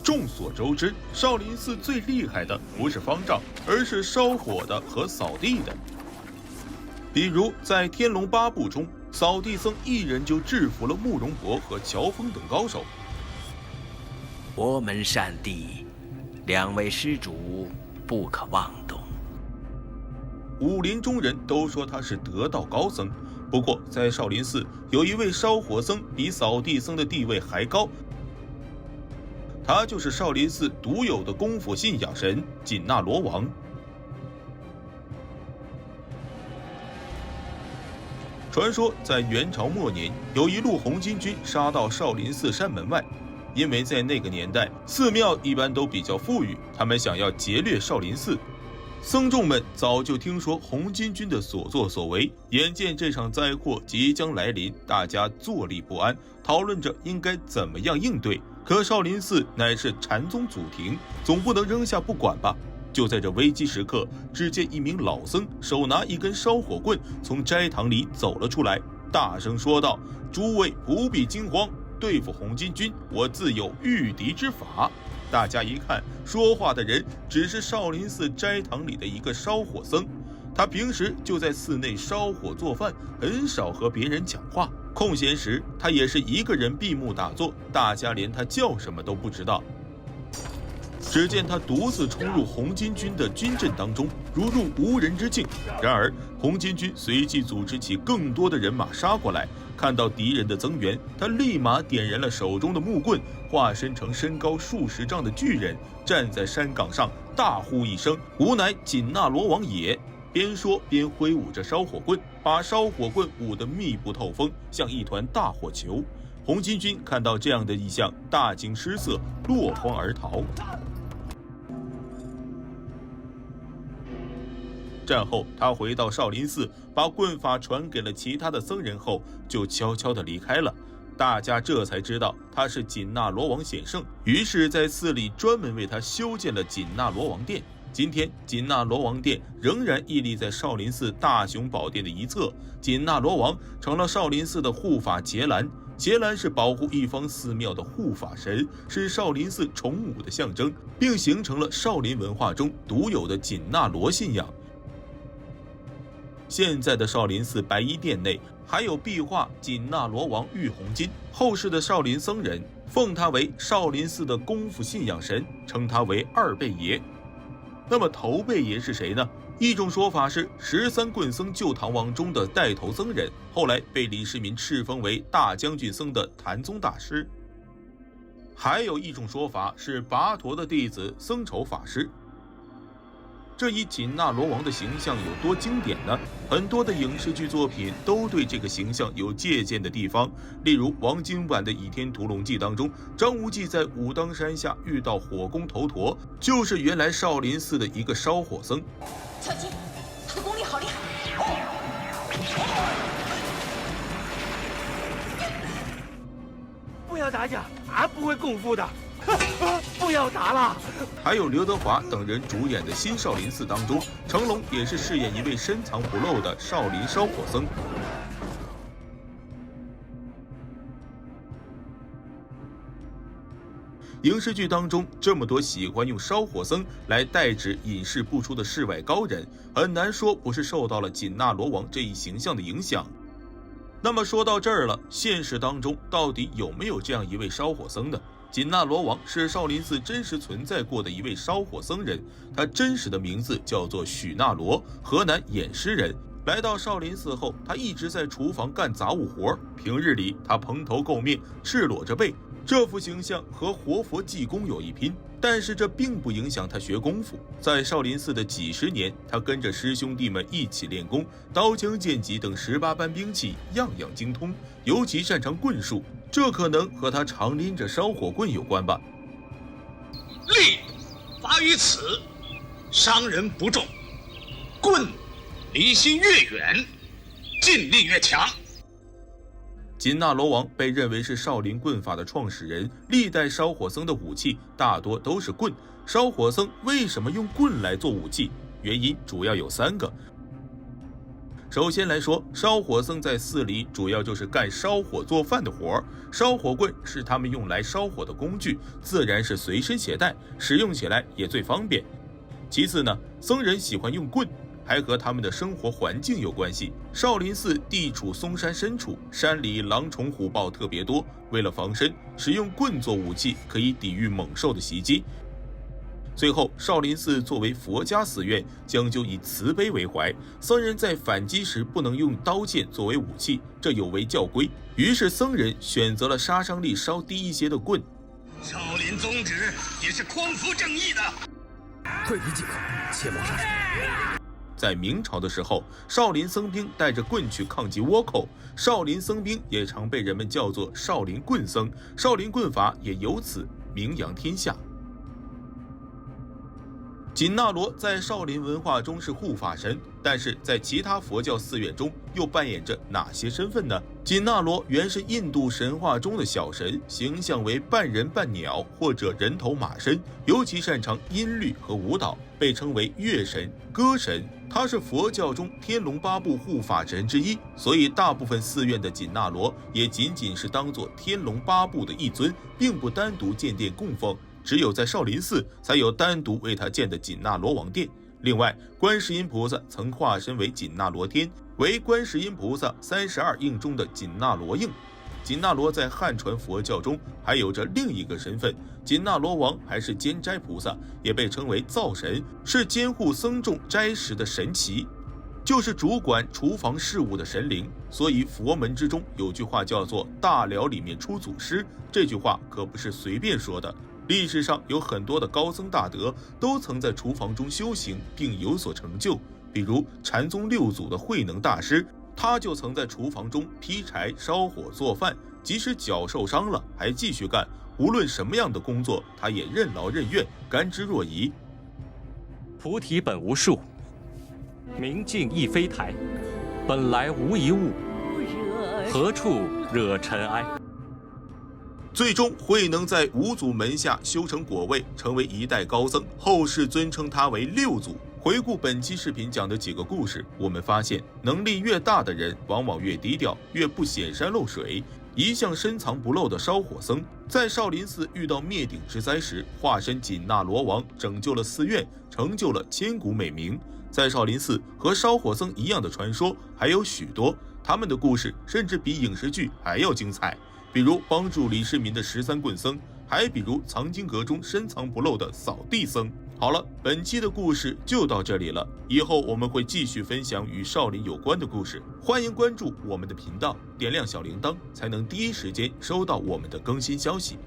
众所周知，少林寺最厉害的不是方丈，而是烧火的和扫地的。比如在《天龙八部》中，扫地僧一人就制服了慕容博和乔峰等高手。我们善地，两位施主不可妄动。武林中人都说他是得道高僧，不过在少林寺有一位烧火僧比扫地僧的地位还高，他就是少林寺独有的功夫信仰神紧那罗王。传说在元朝末年，有一路红巾军杀到少林寺山门外，因为在那个年代寺庙一般都比较富裕，他们想要劫掠少林寺。僧众们早就听说红巾军的所作所为，眼见这场灾祸即将来临，大家坐立不安，讨论着应该怎么样应对。可少林寺乃是禅宗祖庭，总不能扔下不管吧。就在这危机时刻，只见一名老僧手拿一根烧火棍从斋堂里走了出来，大声说道：“诸位不必惊慌，对付红巾军，我自有御敌之法。”大家一看，说话的人只是少林寺斋堂里的一个烧火僧，他平时就在寺内烧火做饭，很少和别人讲话。空闲时，他也是一个人闭目打坐，大家连他叫什么都不知道。只见他独自冲入红巾军的军阵当中，如入无人之境。然而，红巾军随即组织起更多的人马杀过来。看到敌人的增援，他立马点燃了手中的木棍，化身成身高数十丈的巨人，站在山岗上，大呼一声：“吾乃紧那罗王也！”边说边挥舞着烧火棍，把烧火棍舞得密不透风，像一团大火球。红巾军看到这样的异象，大惊失色，落荒而逃。战后，他回到少林寺，把棍法传给了其他的僧人后，就悄悄地离开了。大家这才知道他是紧那罗王显圣，于是，在寺里专门为他修建了紧那罗王殿。今天，紧那罗王殿仍然屹立在少林寺大雄宝殿的一侧。紧那罗王成了少林寺的护法结兰，结兰是保护一方寺庙的护法神，是少林寺崇武的象征，并形成了少林文化中独有的紧那罗信仰。现在的少林寺白衣殿内还有壁画紧那罗王玉红巾，后世的少林僧人奉他为少林寺的功夫信仰神，称他为二贝爷。那么头贝爷是谁呢？一种说法是13棍僧旧唐王中的带头僧人，后来被李世民敕封为大将军僧的谭宗大师。还有一种说法是跋陀的弟子僧稠法师。这一紧那罗王的形象有多经典呢？很多的影视剧作品都对这个形象有借鉴的地方，例如王晶版的《倚天屠龙记》当中，张无忌在武当山下遇到火攻头陀，就是原来少林寺的一个烧火僧。小金，他的功力好厉害！不要打架，俺不会功夫的。不要打了！还有刘德华等人主演的新少林寺当中，成龙也是饰演一位深藏不露的少林烧火僧。影视剧当中这么多喜欢用烧火僧来代指隐世不出的世外高人，很难说不是受到了紧那罗王这一形象的影响。那么说到这儿了，现实当中到底有没有这样一位烧火僧呢？紧那罗王是少林寺真实存在过的一位烧火僧人，他真实的名字叫做许那罗，河南偃师人。来到少林寺后，他一直在厨房干杂物活，平日里他蓬头垢面，赤裸着背，这副形象和活佛济公有一拼。但是这并不影响他学功夫，在少林寺的几十年，他跟着师兄弟们一起练功，刀枪剑戟等18般兵器样样精通，尤其擅长棍术，这可能和他常拎着烧火棍有关吧。力发于此，伤人不重；棍离心越远，劲力越强。紧那罗王被认为是少林棍法的创始人，历代烧火僧的武器大多都是棍。烧火僧为什么用棍来做武器？原因主要有3个。首先来说，烧火僧在寺里主要就是干烧火做饭的活儿，烧火棍是他们用来烧火的工具，自然是随身携带，使用起来也最方便。其次呢，僧人喜欢用棍，还和他们的生活环境有关系。少林寺地处嵩山深处，山里狼虫虎豹特别多，为了防身，使用棍做武器可以抵御猛兽的袭击。最后，少林寺作为佛家寺院，讲究以慈悲为怀，僧人在反击时不能用刀剑作为武器，这有违教规。于是僧人选择了杀伤力稍低一些的棍。少林宗旨也是匡扶正义的，退避即可，切莫杀生。在明朝的时候，少林僧兵带着棍去抗击倭寇，少林僧兵也常被人们叫做少林棍僧，少林棍法也由此名扬天下。紧那罗在少林文化中是护法神，但是在其他佛教寺院中又扮演着哪些身份呢？紧那罗原是印度神话中的小神，形象为半人半鸟或者人头马身，尤其擅长音律和舞蹈，被称为乐神、歌神。他是佛教中天龙八部护法神之一，所以大部分寺院的紧那罗也仅仅是当作天龙八部的一尊，并不单独建殿供奉。只有在少林寺才有单独为他建的紧那罗王殿。另外，观世音菩萨曾化身为紧那罗天，为观世音菩萨32应中的紧那罗应。紧那罗在汉传佛教中还有着另一个身份，紧那罗王还是监斋菩萨，也被称为灶神，是监护僧众斋食的神祇，就是主管厨房事务的神灵。所以佛门之中有句话叫做大寮里面出祖师，这句话可不是随便说的。历史上有很多的高僧大德都曾在厨房中修行并有所成就，比如禅宗六祖的慧能大师，他就曾在厨房中劈柴烧火做饭，即使脚受伤了还继续干，无论什么样的工作他也任劳任怨，甘之若饴。菩提本无树，明镜亦非台，本来无一物，何处惹尘埃。最终，慧能在五祖门下修成果位，成为一代高僧，后世尊称他为六祖。回顾本期视频讲的几个故事，我们发现，能力越大的人，往往越低调，越不显山露水。一向深藏不露的烧火僧，在少林寺遇到灭顶之灾时，化身紧那罗王，拯救了寺院，成就了千古美名。在少林寺和烧火僧一样的传说还有许多，他们的故事甚至比影视剧还要精彩。比如帮助李世民的13棍僧，还比如藏经阁中深藏不露的扫地僧。好了，本期的故事就到这里了，以后我们会继续分享与少林有关的故事，欢迎关注我们的频道，点亮小铃铛，才能第一时间收到我们的更新消息。